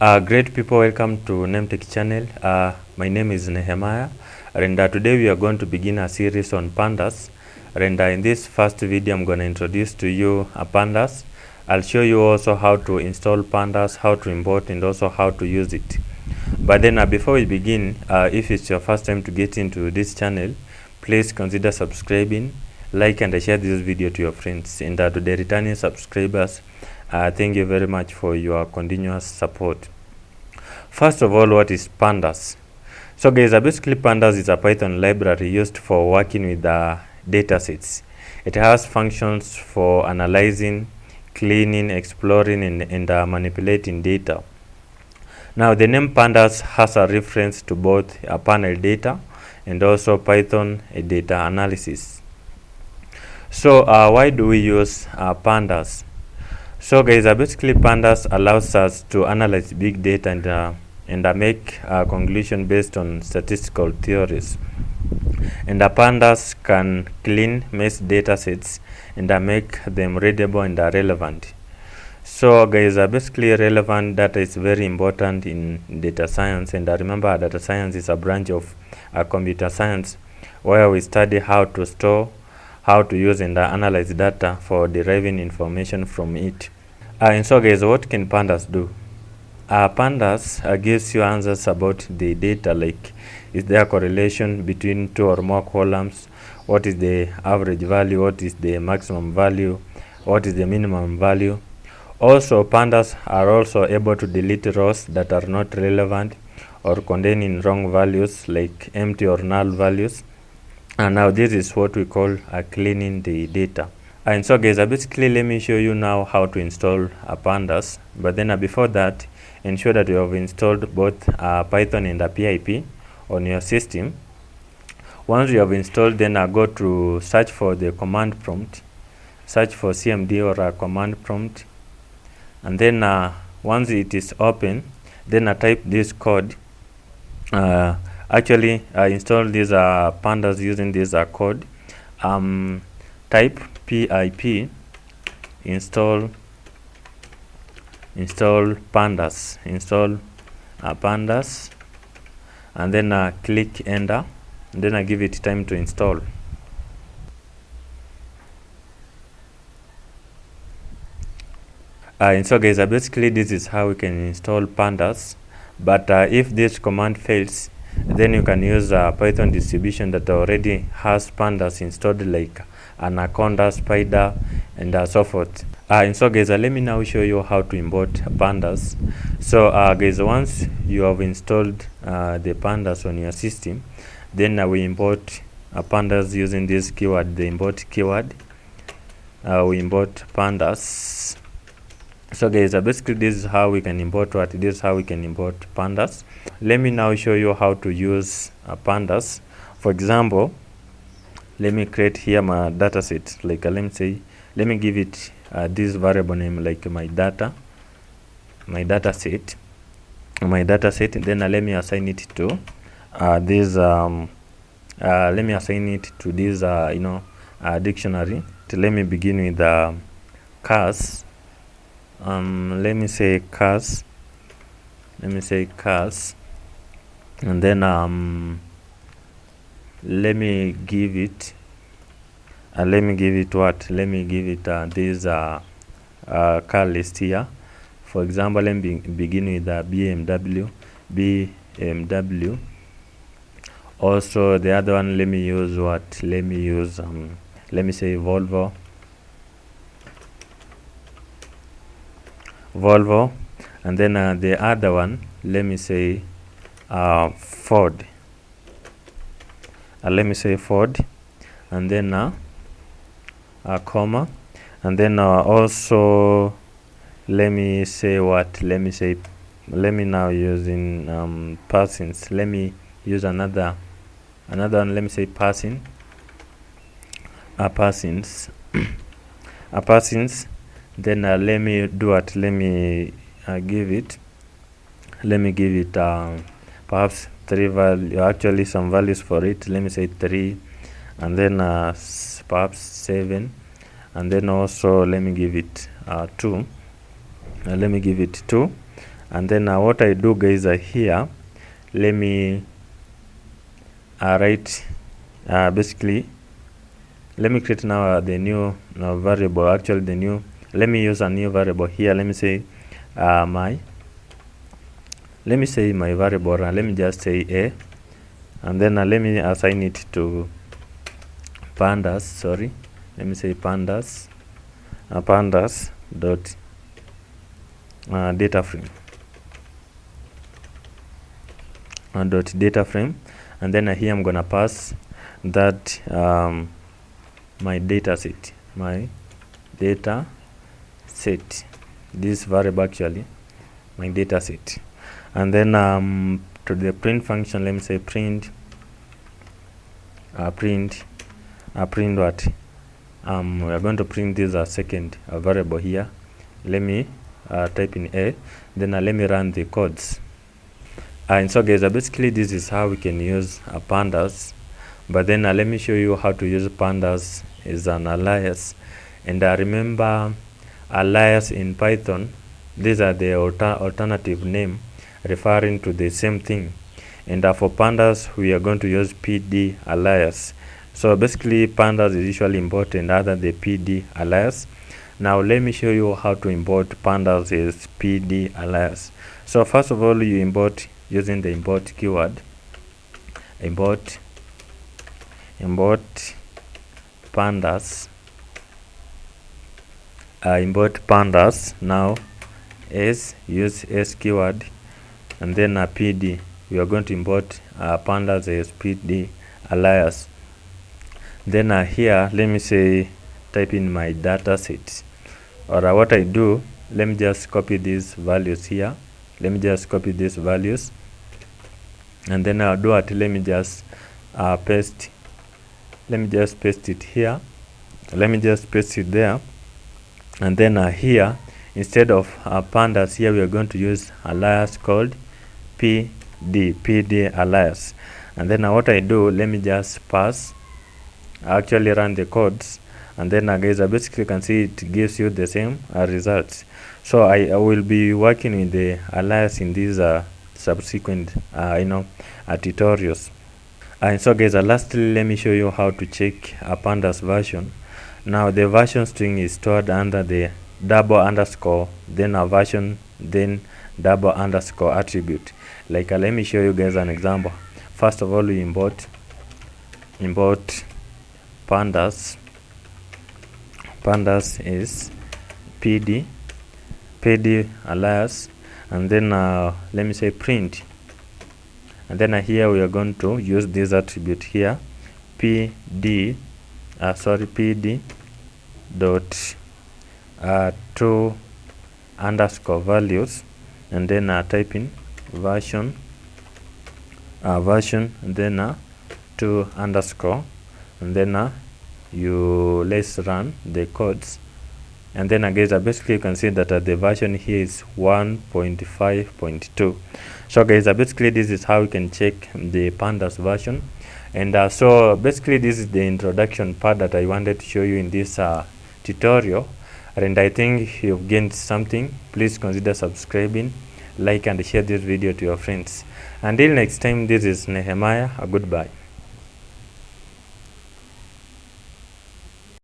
Great people, welcome to NameTech channel. My name is Nehemiah, and today we are going to begin a series on pandas. And in this first video, I'm going to introduce to you pandas. I'll show you also how to install pandas, how to import, and also how to use it. But then before we begin, if it's your first time to get into this channel, please consider subscribing, like and share this video to your friends. And to the returning subscribers, thank you very much for your continuous support. First of all, what is pandas? So guys, basically pandas is a Python library used for working with data sets. It has functions for analyzing, cleaning, exploring, and manipulating data. Now the name pandas has a reference to both panel data and also Python data analysis. So why do we use pandas? So guys, basically pandas allows us to analyze big data and make a conclusion based on statistical theories. And pandas can clean mess data sets and make them readable and relevant. So guys, basically relevant data is very important in data science, and remember data science is a branch of computer science where we study how to store, how to use and analyze data for deriving information from it. And so guys, what can pandas do? Pandas gives you answers about the data, like is there a correlation between two or more columns, what is the average value, what is the maximum value, what is the minimum value. Also pandas are also able to delete rows that are not relevant or containing wrong values, like empty or null values. And now this is what we call cleaning the data. And so guys, basically let me show you now how to install pandas. But then before that, ensure that you have installed both Python and PIP on your system. Once you have installed, then go to search for the command prompt, search for cmd or a command prompt, and then once it is open, then type this code. Actually install these pandas using this code. Type pip install pandas, pandas, and then click enter, and then give it time to install. And so guys, basically this is how we can install pandas. But if this command fails, then you can use a Python distribution that already has pandas installed, like Anaconda, Spider, and so forth. And so guys, let me now show you how to import pandas. So guys, once you have installed the pandas on your system, then we import pandas using this keyword, the import keyword. We import pandas. So guys, basically this is how we can import this is how we can import pandas. Let me now show you how to use pandas. For example, let me create here my data set, like let me give it this variable name, like my data set, then let me assign it to this let me assign it to this dictionary. Let me begin with cars. Let me say cars, and then let me give it what? Let me give it this car list here. For example, let me begin with BMW. Also the other one, let me use what? Let me use let me say Volvo, and then the other one, let me say Ford. Let me say Ford, and then a comma, and then also let me say what? Let me now using persons. Let me use another one. Let me say persons. Persons. Then let me do what? Let me give it perhaps 3 value, actually some values for it. Let me say 3, and then perhaps 7, and then also let me give it 2. Let me give it 2, And then what I do, guys, here, let me write basically, let me create now the new variable. Actually, the new, let me use a new variable here. Let me say my variable, let me just say a, and then let me assign it to pandas. Sorry, let me say pandas pandas dot data frame dot data frame, and then here I'm gonna pass that my data set, this variable, actually my data set. And then to the print function, let me say print print what, we are going to print this a second variable here. Let me type in a, then let me run the codes. And so, guys, basically this is how we can use pandas. But then let me show you how to use pandas as an alias. And remember, alias in Python, these are the alternative name referring to the same thing. And for pandas, we are going to use PD alias. So basically, pandas is usually important other than the PD alias. Now let me show you how to import pandas as PD alias. So first of all, you import using the import keyword. Import pandas. Import pandas. Now use s keyword, and then PD. We are going to import pandas as PD alias. Then here, let me say type in my data set, or what I do, let me just copy these values here. Let me just copy these values, and then I'll do it. Let me just paste. Let me just paste it here. Let me just paste it there, and then here, instead of pandas, here we are going to use alias called PD alias. And then what I do, let me just pass, actually run the codes, and then guys, basically you can see it gives you the same results. So I will be working with the alias in these subsequent tutorials. And so, guys, lastly, let me show you how to check a pandas version. Now the version string is stored under the double underscore, then a version, then double underscore attribute. Like let me show you guys an example. First of all, we import pandas. Pandas is PD alias, and then let me say print, and then here we are going to use this attribute here, PD dot to underscore values, and then type in version, and then to underscore, and then let's run the codes. And then again, basically you can see that the version here is 1.5.2. So guys, basically this is how you can check the pandas version. And so basically this is the introduction part that I wanted to show you in this tutorial. And I think you've gained something. Please consider subscribing, like and share this video to your friends. Until next time, this is Nehemiah. Goodbye.